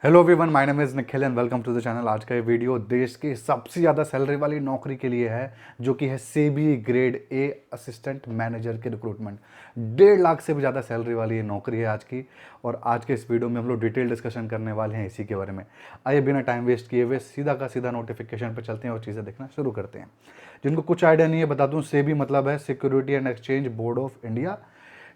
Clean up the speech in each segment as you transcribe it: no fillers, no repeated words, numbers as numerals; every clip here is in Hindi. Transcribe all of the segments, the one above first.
Hello everyone, my name is Nikhil and welcome to the channel. आज का ये वीडियो देश की सबसे ज़्यादा सैलरी वाली नौकरी के लिए है, जो कि है SEBI grade A assistant manager की रिक्रूटमेंट। 1.5 लाख से भी ज़्यादा सैलरी वाली ये नौकरी है आज की। और आज के इस वीडियो में हम लोग डिटेल डिस्कशन करने वाले हैं इसी के बारे में। आइए बिना टाइम वेस्ट किए हुए सीधा का सीधा नोटिफिकेशन पर चलते हैं और चीज़ें देखना शुरू करते हैं। जिनको कुछ आइडिया नहीं है बता दूँ, सेबी मतलब है security and exchange board of India.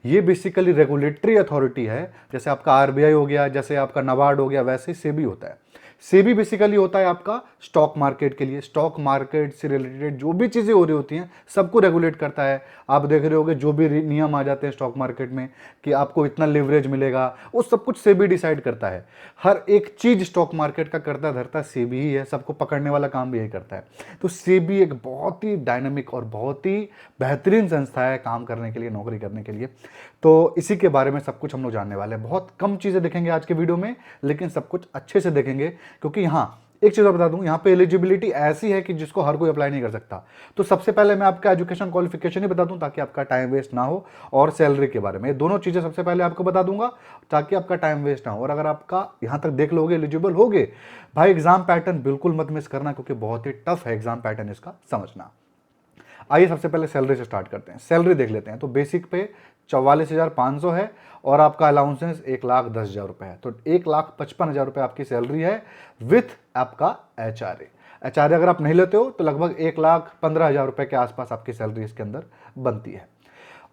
ये बेसिकली रेगुलेटरी अथॉरिटी है। जैसे आपका आरबीआई हो गया, जैसे आपका नबार्ड हो गया, वैसे सेबी होता है। सेबी बेसिकली होता है आपका स्टॉक मार्केट के लिए। स्टॉक मार्केट से रिलेटेड जो भी चीज़ें हो रही होती हैं सबको रेगुलेट करता है। आप देख रहे होगे जो भी नियम आ जाते हैं स्टॉक मार्केट में कि आपको इतना लिवरेज मिलेगा, वो सब कुछ सेबी डिसाइड करता है। हर एक चीज़ स्टॉक मार्केट का करता धरता सेबी ही है। सबको पकड़ने वाला काम भी यही करता है। तो सेबी एक बहुत ही डायनामिक और बहुत ही बेहतरीन संस्था है काम करने के लिए, नौकरी करने के लिए। तो इसी के बारे में सब कुछ हम लोग जानने वाले हैं। बहुत कम चीज़ें देखेंगे आज के वीडियो में, लेकिन सब कुछ अच्छे से देखेंगे। क्योंकि यहाँ एक चीज़ और बता दूं, यहाँ पे एलिजिबिलिटी ऐसी है कि जिसको हर कोई अप्लाई नहीं कर सकता। तो सबसे पहले मैं आपका एजुकेशन क्वालिफिकेशन ही बता दूं ताकि आपका टाइम वेस्ट ना हो, और सैलरी के बारे में। ये दोनों चीज़ें सबसे पहले आपको बता दूंगा ताकि आपका टाइम वेस्ट ना हो। और अगर आपका यहाँ तक देख लोगे, एलिजिबल होगे, भाई एग्जाम पैटर्न बिल्कुल मत मिस करना, क्योंकि बहुत ही टफ है एग्जाम पैटर्न इसका समझना। आइए सबसे पहले सैलरी से स्टार्ट करते हैं। सैलरी देख लेते हैं। तो बेसिक पे 44,500 है और आपका अलाउंसेंस 1,10,000 रुपये है। तो 1,55,000 रुपये आपकी सैलरी है विथ आपका एचआरए। एचआरए अगर आप नहीं लेते हो तो लगभग 1,15,000 रुपये के आसपास आपकी सैलरी इसके अंदर बनती है।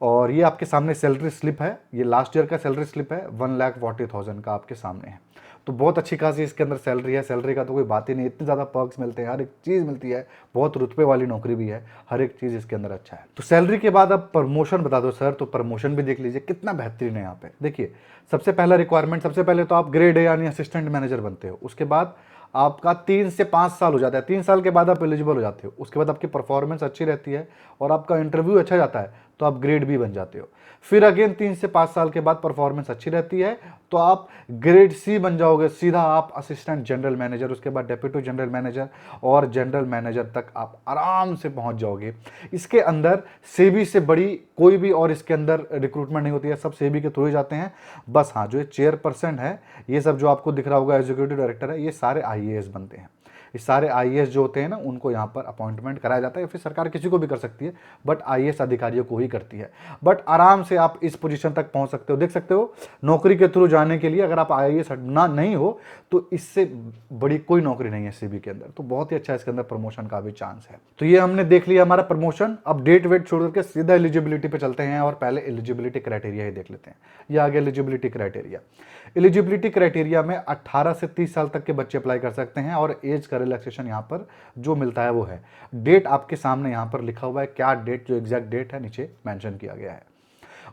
और ये आपके सामने सैलरी स्लिप है, ये लास्ट ईयर का सैलरी स्लिप है, 1,40,000 का आपके सामने है। तो बहुत अच्छी खासी इसके अंदर सैलरी है। सैलरी का तो कोई बात ही नहीं, इतने ज़्यादा पर्क्स मिलते हैं, हर एक चीज़ मिलती है। बहुत रुतबे वाली नौकरी भी है, हर एक चीज़ इसके अंदर अच्छा है। तो सैलरी के बाद अब प्रमोशन बता दो सर, तो प्रमोशन भी देख लीजिए कितना बेहतरीन है यहाँ पे। देखिए सबसे पहला रिक्वायरमेंट, सबसे पहले तो आप ग्रेड ए यानी असिस्टेंट मैनेजर बनते हो। उसके बाद आपका 3 से 5 साल हो जाता है, 3 साल के बाद आप एलिजिबल हो जाते हो। उसके बाद आपकी परफॉर्मेंस अच्छी रहती है और आपका इंटरव्यू अच्छा जाता है तो आप ग्रेड बी बन जाते हो। फिर अगेन 3 से 5 साल के बाद परफॉर्मेंस अच्छी रहती है तो आप ग्रेड सी बन जाओगे, सीधा आप असिस्टेंट जनरल मैनेजर, उसके बाद डेप्यूटी जनरल मैनेजर और जनरल मैनेजर तक आप आराम से पहुंच जाओगे। इसके अंदर सेबी से बड़ी कोई भी और इसके अंदर रिक्रूटमेंट नहीं होती है, सब सेबी के थ्रू ही जाते हैं। बस हाँ, जो ये चेयरपर्सन है, ये सब जो आपको दिख रहा होगा एग्जीक्यूटिव डायरेक्टर है, ये सारे आईएएस बनते हैं। ये सारे आईएएस जो होते हैं ना, उनको यहाँ पर अपॉइंटमेंट कराया जाता है, या फिर सरकार किसी को भी कर सकती है, बट आईएएस अधिकारियों को ही करती है। बट आराम से आप इस पोजीशन तक पहुंच सकते हो। देख सकते हो नौकरी के थ्रू जाने के लिए अगर आप आईएएस ना नहीं हो तो इससे बड़ी कोई नौकरी नहीं है सीबी के अंदर। तो बहुत ही अच्छा इसके अंदर प्रमोशन का भी चांस है। तो ये हमने देख लिया हमारा प्रमोशन। अब डेट वेट छोड़ करके सीधा एलिजिबिलिटी पे चलते हैं और पहले एलिजिबिलिटी क्राइटेरिया ही देख लेते हैं। ये आ गया एलिजिबिलिटी क्राइटेरिया। एलिजिबिलिटी क्राइटेरिया में 18 से 30 साल तक के बच्चे अप्लाई कर सकते हैं और एज का रिलैक्सेशन यहाँ पर जो मिलता है वो है। डेट आपके सामने यहाँ पर लिखा हुआ है, क्या डेट, जो एग्जैक्ट डेट है नीचे मेंशन किया गया है।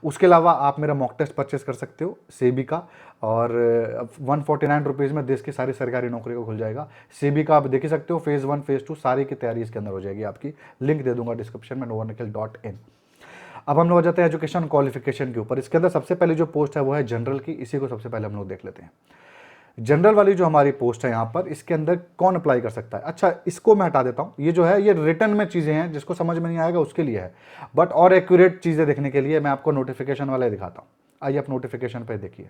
उसके अलावा आप मेरा मॉक टेस्ट परचेस कर सकते हो सेबी का, और 149 रुपीज़ में देश की सारी सरकारी नौकरी को खुल जाएगा। सेबी का आप देख ही सकते हो, फेज़ 1 फेज़ 2 सारी की तैयारी इसके अंदर हो जाएगी आपकी। लिंक दे दूंगा डिस्क्रिप्शन में, novanikhil.in। अब हम लोग आ जाते हैं एजुकेशन क्वालिफिकेशन के ऊपर। इसके अंदर सबसे पहले जो पोस्ट है वो है जनरल की। इसी को सबसे पहले हम लोग देख लेते हैं। जनरल वाली जो हमारी पोस्ट है यहाँ पर, इसके अंदर कौन अप्लाई कर सकता है। अच्छा, इसको मैं हटा देता हूँ। ये जो है ये रिटर्न में चीज़ें हैं, जिसको समझ में नहीं आएगा उसके लिए है, बट और एक्यूरेट चीज़ें देखने के लिए मैं आपको नोटिफिकेशन वाला दिखाता हूँ। आइए आप नोटिफिकेशन पर देखिए।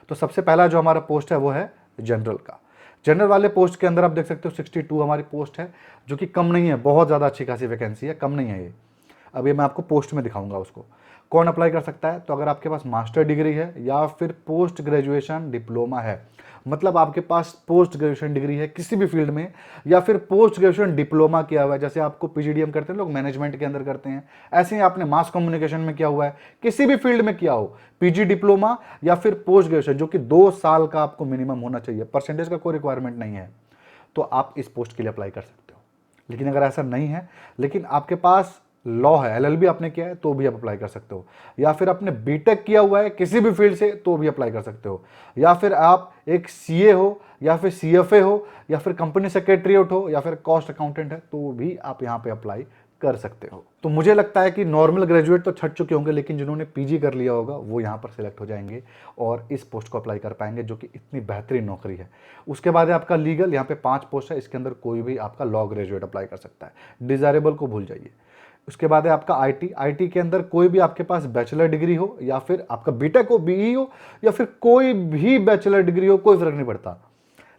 तो सबसे पहला जो हमारा पोस्ट है वो है जनरल का। जनरल वाले पोस्ट के अंदर आप देख सकते हो 62 हमारी पोस्ट है, जो कि कम नहीं है, बहुत ज़्यादा अच्छी खासी वैकेंसी है, कम नहीं है ये। अब ये मैं आपको पोस्ट में दिखाऊंगा उसको कौन अप्लाई कर सकता है। तो अगर आपके पास मास्टर डिग्री है या फिर पोस्ट ग्रेजुएशन डिप्लोमा है, मतलब आपके पास पोस्ट ग्रेजुएशन डिग्री है किसी भी फील्ड में, या फिर पोस्ट ग्रेजुएशन डिप्लोमा किया हुआ है, जैसे आपको पीजीडीएम करते हैं लोग, मैनेजमेंट के अंदर करते हैं, ऐसे ही आपने मास कम्युनिकेशन में किया हुआ है, किसी भी फील्ड में किया हो, पीजी डिप्लोमा या फिर पोस्ट ग्रेजुएशन, जो कि 2 साल का आपको मिनिमम होना चाहिए, परसेंटेज का कोई रिक्वायरमेंट नहीं है, तो आप इस पोस्ट के लिए अप्लाई कर सकते हो। लेकिन अगर ऐसा नहीं है, लेकिन आपके पास लॉ है, एलएलबी आपने किया है, तो भी आप अप्लाई कर सकते हो, या फिर आपने बीटेक किया हुआ है किसी भी फील्ड से, तो भी अप्लाई कर सकते हो, या फिर आप एक सीए हो, या फिर सीएफए हो, या फिर कंपनी सेक्रेटरीट हो, या फिर कॉस्ट अकाउंटेंट है, तो भी आप यहाँ पे अप्लाई कर सकते हो। तो मुझे लगता है कि नॉर्मल ग्रेजुएट तो छट चुके होंगे, लेकिन जिन्होंने पीजी कर लिया होगा वो यहाँ पर सिलेक्ट हो जाएंगे और इस पोस्ट को अप्लाई कर पाएंगे, जो कि इतनी बेहतरीन नौकरी है। उसके बाद है आपका लीगल। यहाँ पे 5 पोस्ट है, इसके अंदर कोई भी आपका लॉ ग्रेजुएट अप्लाई कर सकता है, डिजायरेबल को भूल जाइए। उसके बाद है आपका आईटी। आईटी के अंदर कोई भी आपके पास बैचलर डिग्री हो, या फिर आपका बीटेक हो, बीई हो, या फिर कोई भी बैचलर डिग्री हो, कोई फर्क नहीं पड़ता।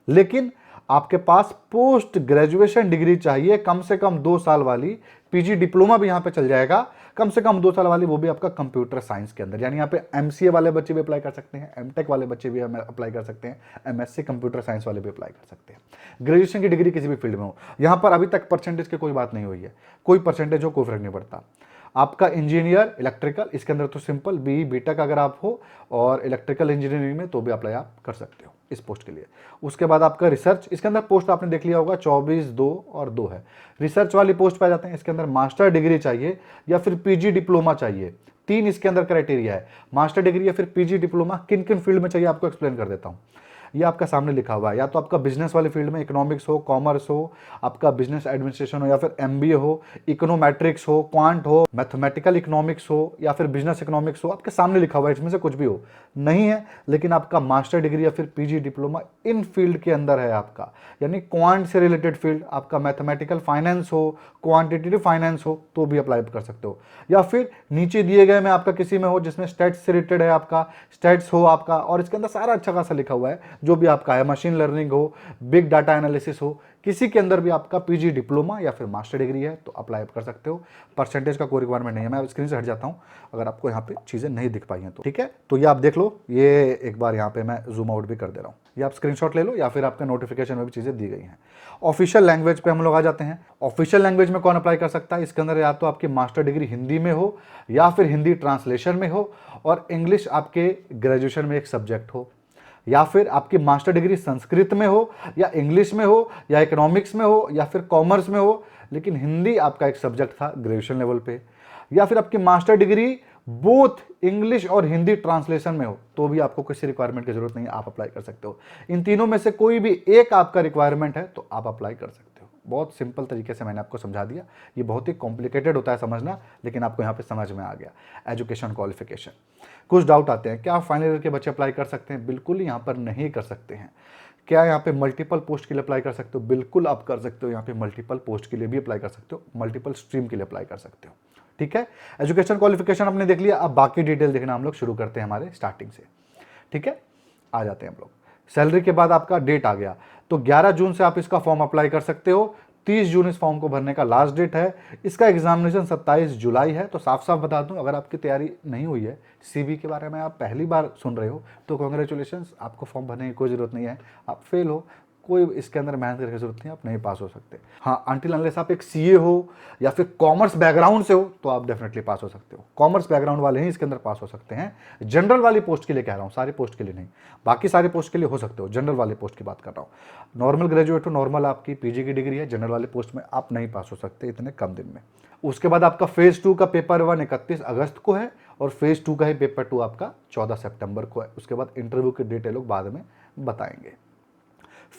लेकिन आपके पास पोस्ट ग्रेजुएशन डिग्री चाहिए कम से कम 2 साल वाली, पीजी डिप्लोमा भी यहाँ पे चल जाएगा, कम से कम 2 साल वाली, वो भी आपका कंप्यूटर साइंस के अंदर। यानी यहाँ पे एमसीए वाले बच्चे भी अप्लाई कर सकते हैं, एमटेक वाले बच्चे भी अप्लाई कर सकते हैं, एमएससी कंप्यूटर साइंस वाले भी अप्लाई कर सकते हैं। ग्रेजुएशन की डिग्री किसी भी फील्ड में हो, यहाँ पर अभी तक परसेंटेज की कोई बात नहीं हुई है, कोई परसेंटेज हो कोई फर्क नहीं पड़ता। आपका इंजीनियर इलेक्ट्रिकल, इसके अंदर तो सिंपल बी बीटेक अगर आप हो और इलेक्ट्रिकल इंजीनियरिंग में, तो भी अप्लाई आप कर सकते हो इस पोस्ट के लिए। उसके बाद आपका रिसर्च, इसके अंदर पोस्ट आपने देख लिया होगा 24, 2 और 2 है। रिसर्च वाली पोस्ट पे आ जाते हैं। इसके अंदर मास्टर डिग्री चाहिए या फिर पीजी डिप्लोमा चाहिए, 3 इसके अंदर क्राइटेरिया है। मास्टर डिग्री या फिर पीजी डिप्लोमा किन किन फील्ड में चाहिए आपको एक्सप्लेन कर देता हूँ। ये आपका सामने लिखा हुआ है, या तो आपका बिजनेस वाले फील्ड में इकोनॉमिक्स हो, कॉमर्स हो, आपका बिजनेस एडमिनिस्ट्रेशन हो, या फिर एमबीए हो, इकोनोमेट्रिक्स हो, क्वांट हो, मैथमेटिकल इकोनॉमिक्स हो, या फिर बिजनेस इकोनॉमिक्स हो, आपके सामने लिखा हुआ है, इसमें से कुछ भी हो। नहीं है लेकिन आपका मास्टर डिग्री या फिर पीजी डिप्लोमा इन फील्ड के अंदर है आपका, यानी क्वांट से रिलेटेड फील्ड, आपका मैथमेटिकल फाइनेंस हो, क्वांटिटेटिव फाइनेंस हो, तो भी अप्लाई कर सकते हो। या फिर नीचे दिए गए में आपका किसी में हो जिसमें स्टैट्स से रिलेटेड है, आपका स्टैट्स हो आपका, और इसके अंदर सारा अच्छा खासा लिखा हुआ है जो भी आपका है, मशीन लर्निंग हो, बिग डाटा एनालिसिस हो, किसी के अंदर भी आपका पीजी डिप्लोमा या फिर मास्टर डिग्री है तो अप्लाई कर सकते हो। परसेंटेज का कोई रिक्वायरमेंट नहीं है। मैं स्क्रीन से हट जाता हूं अगर आपको यहाँ पे चीज़ें नहीं दिख पाई हैं तो, ठीक है। तो ये आप देख लो, ये एक बार यहाँ पे मैं जूम आउट भी कर दे रहा हूँ, ये आप स्क्रीनशॉट ले लो, या फिर आपके नोटिफिकेशन में भी चीज़ें दी गई हैं। ऑफिशियल लैंग्वेज पे हम लोग आ जाते हैं। ऑफिशियल लैंग्वेज में कौन अप्लाई कर सकता है? इसके अंदर या तो आपकी मास्टर डिग्री हिंदी में हो, या फिर हिंदी ट्रांसलेशन में हो, और इंग्लिश आपके ग्रेजुएशन में एक सब्जेक्ट हो, या फिर आपकी मास्टर डिग्री संस्कृत में हो, या इंग्लिश में हो, या इकोनॉमिक्स में हो, या फिर कॉमर्स में हो, लेकिन हिंदी आपका एक सब्जेक्ट था ग्रेजुएशन लेवल पे, या फिर आपकी मास्टर डिग्री बोथ इंग्लिश और हिंदी ट्रांसलेशन में हो, तो भी आपको किसी रिक्वायरमेंट की जरूरत नहीं है, आप अप्लाई कर सकते हो। इन तीनों में से कोई भी एक आपका रिक्वायरमेंट है तो आप अप्लाई कर सकते हो। बहुत सिंपल तरीके से मैंने आपको समझा दिया। ये बहुत ही कॉम्प्लिकेटेड होता है समझना, लेकिन आपको यहाँ पे समझ में आ गया। एजुकेशन क्वालिफिकेशन, कुछ डाउट आते हैं, क्या फाइनल ईयर के बच्चे अप्लाई कर सकते हैं? बिल्कुल यहाँ पर नहीं कर सकते हैं। क्या यहाँ पे मल्टीपल पोस्ट के लिए अप्लाई कर सकते हो? बिल्कुल आप कर सकते हो। यहाँ पे मल्टीपल पोस्ट के लिए भी अप्लाई कर सकते हो, मल्टीपल स्ट्रीम के लिए अप्लाई कर सकते हो, ठीक है। एजुकेशन क्वालिफिकेशन आपने देख लिया, अब बाकी डिटेल देखना हम लोग शुरू करते हैं हमारे स्टार्टिंग से, ठीक है। आ जाते हैं हम लोग। सैलरी के बाद आपका डेट आ गया, तो 11 जून से आप इसका फॉर्म अप्लाई कर सकते हो। 30 जून इस फॉर्म को भरने का लास्ट डेट है। इसका एग्जामिनेशन 27 जुलाई है। तो साफ साफ बता दूं, अगर आपकी तैयारी नहीं हुई है, सीबी के बारे में आप पहली बार सुन रहे हो, तो कॉन्ग्रेचुलेशंस, आपको फॉर्म भरने की कोई ज़रूरत नहीं है। आप फेल हो, कोई इसके अंदर मेहनत करने की जरूरत नहीं, आप नहीं पास हो सकते। हाँ, अनटिल अनलेस आप एक सीए हो या फिर कॉमर्स बैकग्राउंड से हो, तो आप डेफिनेटली पास हो सकते हो। कॉमर्स बैकग्राउंड वाले ही इसके अंदर पास हो सकते हैं। जनरल वाली पोस्ट के लिए कह रहा हूँ, सारी पोस्ट के लिए नहीं, बाकी सारी पोस्ट के लिए हो सकते हो, जनरल वाली पोस्ट की बात कर रहा हूँ। नॉर्मल ग्रेजुएट हो, नॉर्मल आपकी पीजी की डिग्री है, जनरल वाली पोस्ट में आप नहीं पास हो सकते इतने कम दिन में। उसके बाद आपका फेज 2 का पेपर 1 31 अगस्त को है, और फेज 2 का ही पेपर 2 आपका 14 सितंबर को है। उसके बाद इंटरव्यू की डेट लोग बाद में बताएंगे।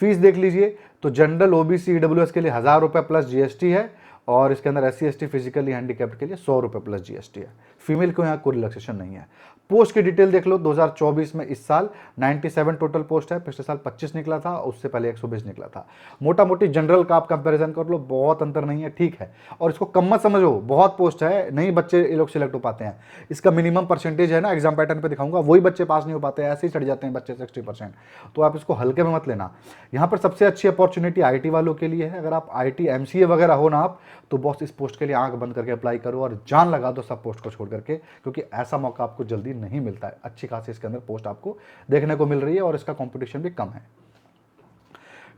फीस देख लीजिए, तो जनरल ओबीसी ईडब्ल्यूएस के लिए 1000 रुपये प्लस जीएसटी है, और इसके अंदर एससी एसटी फिजिकली हैंडीकैप्ड के लिए 100 रुपये प्लस जीएसटी है। फीमेल को यहाँ कोई रिलैक्सेशन नहीं है। पोस्ट की डिटेल देख लो, 2024 में इस साल 97 टोटल पोस्ट है, पिछले साल 25 निकला था, उससे पहले 120 निकला था। मोटा मोटी जनरल का आप कंपैरिजन कर लो, बहुत अंतर नहीं है, ठीक है। और इसको कम मत समझो, बहुत पोस्ट है, नहीं बच्चे ये लोग सिलेक्ट हो पाते हैं। इसका मिनिमम परसेंटेज है ना, एग्जाम पैटर्न पे दिखाऊंगा, वही बच्चे पास नहीं हो पाते हैं, ऐसे ही चढ़ जाते हैं बच्चे 60%। तो आप इसको हल्के में मत लेना। यहाँ पर सबसे अच्छी अपॉर्चुनिटी आईटी वालों के लिए है। अगर आप आईटी एमसीए वगैरह हो ना आप, तो बॉस इस पोस्ट के लिए आंख बंद करके अप्लाई करो और जान लगा दो सब पोस्ट को छोड़ करके, क्योंकि ऐसा मौका आपको जल्दी नहीं मिलता है। अच्छी खासी इसके अंदर पोस्ट आपको देखने को मिल रही है, और इसका कंपटीशन भी कम है,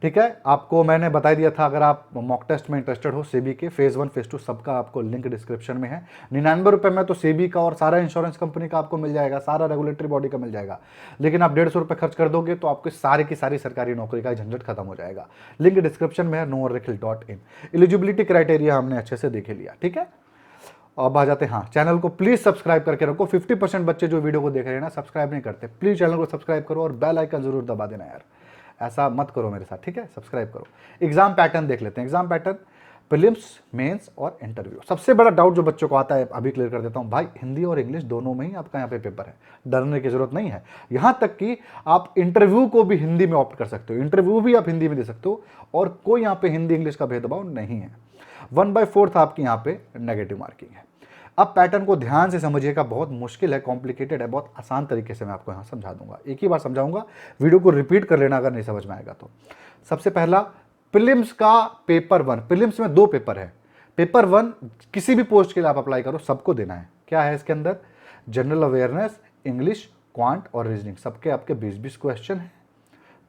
ठीक है। आपको मैंने बता दिया था, अगर आप मॉक टेस्ट में इंटरेस्टेड हो सेबी के फेज 1 फेज 2 सबका आपको लिंक डिस्क्रिप्शन में है। 99 रुपये में तो सेबी का और सारा इंश्योरेंस कंपनी का आपको मिल जाएगा, सारा रेगुलेटरी बॉडी का मिल जाएगा। लेकिन आप 150 रुपये खर्च कर दोगे तो आपकी सारी की सारी सरकारी नौकरी का झंझट खत्म हो जाएगा। लिंक डिस्क्रिप्शन में है, noornikhil.in। एलिजिबिलिटी क्राइटेरिया हमने अच्छे से देख लिया, ठीक है। अब आ जाते हैं, हाँ, चैनल को प्लीज सब्सक्राइब करके रखो। 50% बच्चे जो वीडियो को देख रहे हैं ना, सब्सक्राइब नहीं करते। प्लीज चैनल को सब्सक्राइब करो और बेल आइकन जरूर दबा देना यार, ऐसा मत करो मेरे साथ, ठीक है। सब्सक्राइब करो। एग्जाम पैटर्न देख लेते हैं। एग्जाम पैटर्न प्रीलिम्स, मेंस और इंटरव्यू। सबसे बड़ा डाउट जो बच्चों को आता है, अभी क्लियर कर देता हूं भाई, हिंदी और इंग्लिश दोनों में ही आपका यहाँ पे पेपर है, डरने की जरूरत नहीं है। यहां तक कि आप इंटरव्यू को भी हिंदी में ऑप्ट कर सकते हो, इंटरव्यू भी आप हिंदी में दे सकते हो, और कोई यहाँ पे हिंदी इंग्लिश का भेदभाव नहीं है। 1/4 आपकी यहाँ पे नेगेटिव मार्किंग है। अब पैटर्न को ध्यान से समझिएगा, बहुत मुश्किल है, कॉम्प्लिकेटेड है, बहुत आसान तरीके से मैं आपको यहाँ समझा दूंगा। एक ही बार समझाऊंगा, वीडियो को रिपीट कर लेना अगर नहीं समझ में आएगा तो। सबसे पहला, प्रीलिम्स का पेपर 1, प्रीलिम्स में 2 पेपर है। पेपर 1 किसी भी पोस्ट के लिए आप अप्लाई करो, सबको देना है। क्या है इसके अंदर? जनरल अवेयरनेस, इंग्लिश, क्वांट और रीजनिंग, सबके आपके 20-20 क्वेश्चन हैं,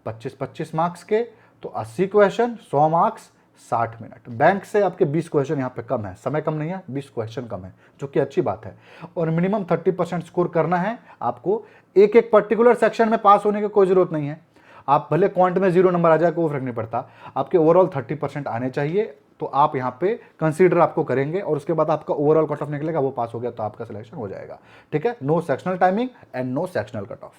25-25 मार्क्स के, तो 80 क्वेश्चन, 100 मार्क्स, 60 मिनट। बैंक से आपके 20 क्वेश्चन यहाँ पे कम है, समय कम नहीं है, 20 क्वेश्चन कम है, जो कि अच्छी बात है। और मिनिमम 30% स्कोर करना है आपको। एक एक पर्टिकुलर सेक्शन में पास होने की कोई जरूरत नहीं है, आप भले क्वांट में 0 नंबर आ जाए कोई फर्क नहीं पड़ता, आपके ओवरऑल 30% आने चाहिए, तो आप यहाँ पे कंसीडर आपको करेंगे और उसके बाद आपका ओवरऑल कट ऑफ निकलेगा, वो पास हो गया तो आपका सिलेक्शन हो जाएगा। ठीक है, no sectional timing and no sectional cut off.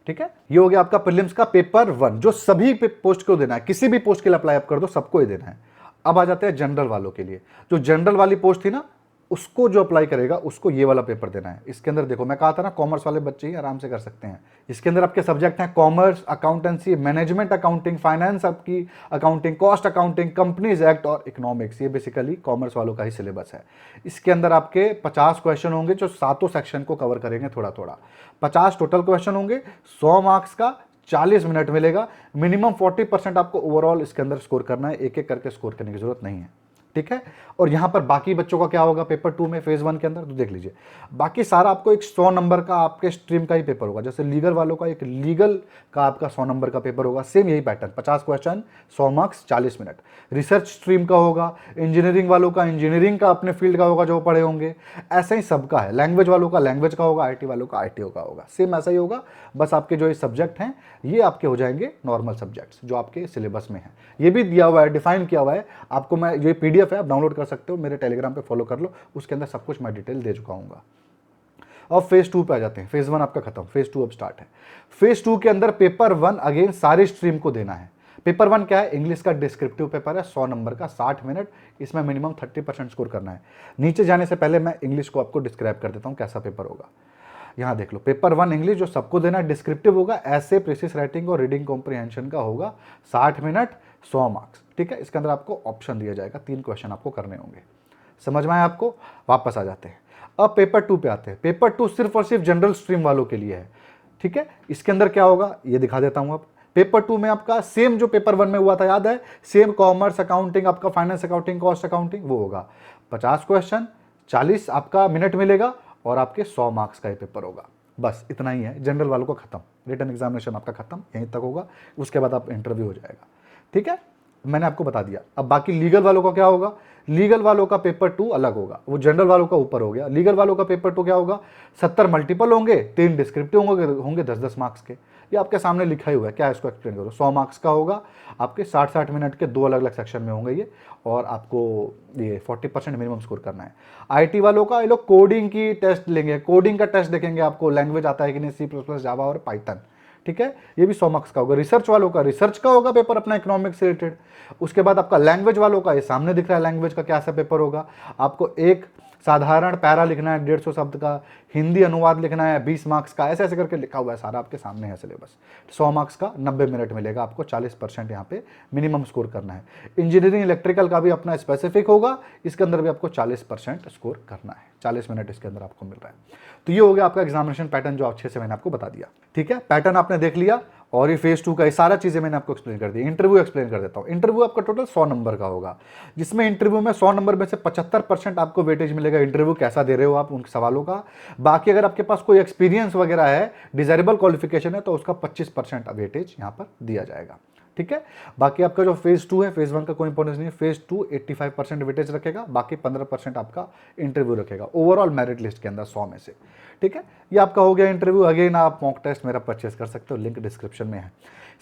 ठीक है, ये हो गया आपका प्रीलिम्स का पेपर 1, जो सभी पोस्ट को देना है, किसी भी पोस्ट के लिए अप्लाई आप कर दो, सबको ही देना है। अब आ जाते हैं जनरल वालों के लिए। जो जनरल वाली पोस्ट थी ना, उसको जो अप्लाई करेगा उसको ये वाला पेपर देना है। इसके अंदर देखो, मैं कहा था ना कॉमर्स वाले बच्चे ही आराम से कर सकते हैं। इसके अंदर आपके सब्जेक्ट हैं commerce, accountancy, management accounting, finance आपकी accounting, cost accounting, companies act और इकोनॉमिक्स। ये बेसिकली कॉमर्स वालों का ही सिलेबस है। इसके अंदर आपके 50 क्वेश्चन होंगे जो सातों सेक्शन को कवर करेंगे थोड़ा थोड़ा। 50 टोटल क्वेश्चन होंगे, 100 मार्क्स का, 40 मिनट मिलेगा। मिनिमम 40% आपको ओवरऑल इसके अंदर स्कोर करना है, एक एक करके स्कोर करने की जरूरत नहीं है। ठीक है, और यहां पर बाकी बच्चों का क्या होगा पेपर 2 में, फेज 1 के अंदर, तो देख लीजिए। बाकी सारा आपको एक 100 नंबर का आपके स्ट्रीम का ही पेपर होगा। जैसे लीगल वालों का एक लीगल का आपका 100 नंबर का पेपर होगा, सेम यही pattern, 50 question, 100 marks, 40 minute. Research stream का होगा, इंजीनियरिंग वालों का इंजीनियरिंग का अपने फील्ड का होगा जो पढ़े होंगे, ऐसा ही सबका है। लैंग्वेज वालों का लैंग्वेज का होगा, IT वालों का IT का होगा, सेम ऐसा ही होगा। बस आपके जो ये सब्जेक्ट हैं ये आपके हो जाएंगे नॉर्मल सब्जेक्ट्स जो आपके सिलेबस में है। ये भी दिया हुआ है, डिफाइन किया हुआ है आपको। मैं ये PDF है, आप डाउनलोड कर सकते हो, मेरे टेलीग्राम पे फॉलो कर लो, उसके अंदर सब कुछ मैं डिटेल दे चुका हूँ। अब फेज 2 पे आ जाते हैं। फेज 1 आपका खत्म, फेज 2 अब स्टार्ट है। फेज 2 के अंदर पेपर 1 अगेन सारी स्ट्रीम को देना है। पेपर 1 क्या है? इंग्लिश का डिस्क्रिप्टिव पेपर है, 100 नंबर का, 60 मिनट, इसमें मिनिमम 30% स्कोर करना है। नीचे जाने से पहले मैं इंग्लिश को आपको डिस्क्राइब कर देता हूँ कैसा पेपर होगा। यहाँ देख लो, पेपर 1 इंग्लिश जो सबको देना है, डिस्क्रिप्टिव होगा, ऐसे, प्रीसिस राइटिंग और रीडिंग कॉम्प्रिहेंशन का होगा, 60 मिनट, 100 मार्क्स। ठीक है, इसके अंदर आपको ऑप्शन दिया जाएगा, 3 क्वेश्चन आपको करने होंगे। समझ में आया आपको? वापस आ जाते हैं, अब पेपर 2 पे आते हैं। पेपर 2 सिर्फ और सिर्फ जनरल स्ट्रीम वालों के लिए है। ठीक है, इसके अंदर क्या होगा ये दिखा देता हूं। अब पेपर 2 में आपका सेम जो पेपर 1 में हुआ था, याद है, सेम कॉमर्स अकाउंटिंग, आपका फाइनेंस अकाउंटिंग, कॉस्ट अकाउंटिंग, वो होगा। 50 क्वेश्चन, 40 आपका मिनट मिलेगा और आपके 100 मार्क्स का ये पेपर होगा। बस इतना ही है, जनरल वालों का खत्म, रिटन एग्जामिनेशन आपका खत्म, यहीं तक होगा। उसके बाद आप इंटरव्यू हो जाएगा। ठीक है, मैंने आपको बता दिया। अब बाकी लीगल वालों का क्या होगा? लीगल वालों का पेपर 2 अलग होगा, वो जनरल वालों का ऊपर हो गया। लीगल वालों का पेपर 2 क्या होगा? 70 मल्टीपल होंगे, 3 डिस्क्रिप्टिव होंगे 10-10 मार्क्स के। ये आपके सामने लिखा ही हुआ है, क्या इसको एक्सप्लेन करो। 100 मार्क्स का होगा, आपके 60-60 मिनट के 2 अलग अलग सेक्शन में होंगे ये, और आपको ये 40% मिनिमम स्कोर करना है। IT वालों का ये लोग कोडिंग की टेस्ट लेंगे, कोडिंग का टेस्ट देखेंगे, आपको लैंग्वेज आता है कि नहीं, C++, जावा और पाइथन। ठीक है, ये भी 100 मार्क्स का होगा। रिसर्च वालों का रिसर्च का होगा पेपर अपना, इकोनॉमिक्स से रिलेटेड। उसके बाद आपका लैंग्वेज वालों का, ये सामने दिख रहा है लैंग्वेज का क्या सा पेपर होगा। आपको एक साधारण पैरा लिखना है 150 शब्द का, हिंदी अनुवाद लिखना है 20 मार्क्स का, ऐसे ऐसे करके लिखा हुआ है, सारा आपके सामने है सिलेबस। 100 मार्क्स का, 90 मिनट मिलेगा आपको, 40% यहाँ पे मिनिमम स्कोर करना है। इंजीनियरिंग इलेक्ट्रिकल का भी अपना स्पेसिफिक होगा, इसके अंदर भी आपको 40% स्कोर करना है, 40 मिनट इसके अंदर आपको मिल रहा है। तो ये हो गया आपका एग्जामिनेशन पैटर्न, जो अच्छे से मैंने आपको बता दिया। ठीक है, पैटर्न आपने देख लिया, और ये फेज 2 का ये सारा चीजें मैंने आपको एक्सप्लेन कर दी। इंटरव्यू एक्सप्लेन कर देता हूँ। इंटरव्यू आपका टोटल 100 नंबर का होगा, जिसमें इंटरव्यू में 100 नंबर में से 75% आपको वेटेज मिलेगा, इंटरव्यू कैसा दे रहे हो आप उन सवालों का। बाकी अगर आपके पास कोई एक्सपीरियंस वगैरह है, डिजायरेबल क्वालिफिकेशन है, तो उसका 25% वेटेज यहाँ पर दिया जाएगा। ठीक है, बाकी आपका जो फेज 2 है, फेज 1 का कोई इंपॉर्टेंस नहीं है। फेज 2 85% वेटेज रखेगा, बाकी 15% आपका इंटरव्यू रखेगा ओवरऑल मेरिट लिस्ट के अंदर 100 में से। ठीक है, ये आपका हो गया इंटरव्यू। अगेन आप मॉक टेस्ट मेरा परचेस कर सकते हो, लिंक डिस्क्रिप्शन में है।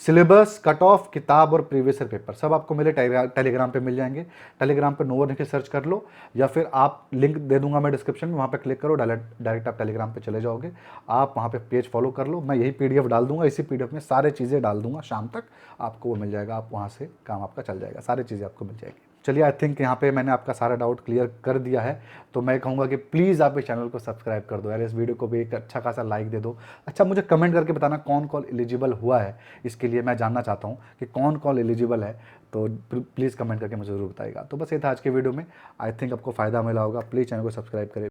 सिलेबस, कट ऑफ, किताब और प्रीवियस ईयर पेपर सब आपको मेरे टेलीग्राम पे मिल जाएंगे। टेलीग्राम पे नोवर लिख के सर्च कर लो, या फिर आप लिंक दे दूंगा मैं डिस्क्रिप्शन में, वहाँ पे क्लिक करो, डायरेक्ट आप टेलीग्राम पे चले जाओगे। आप वहाँ पे पेज फॉलो कर लो, मैं यही PDF डाल दूंगा, इसी PDF में सारी चीज़ें डाल दूंगा, शाम तक आपको वो मिल जाएगा, आप वहाँ से काम आपका चल जाएगा, सारी चीज़ें आपको मिल जाएगी। चलिए, आई थिंक यहाँ पे मैंने आपका सारा डाउट क्लियर कर दिया है। तो मैं कहूँगा कि प्लीज़ आप इस चैनल को सब्सक्राइब कर दो यार, इस वीडियो को भी एक अच्छा खासा लाइक दे दो। अच्छा, मुझे कमेंट करके बताना कौन कौन एलिजिबल हुआ है, इसके लिए मैं जानना चाहता हूँ कि कौन कौन एलिजिबल है, तो प्लीज़ कमेंट करके मुझे ज़रूर बताइएगा। तो बस ये था आज के वीडियो में, आई थिंक आपको फ़ायदा मिला होगा। प्लीज़ चैनल को सब्सक्राइब करें,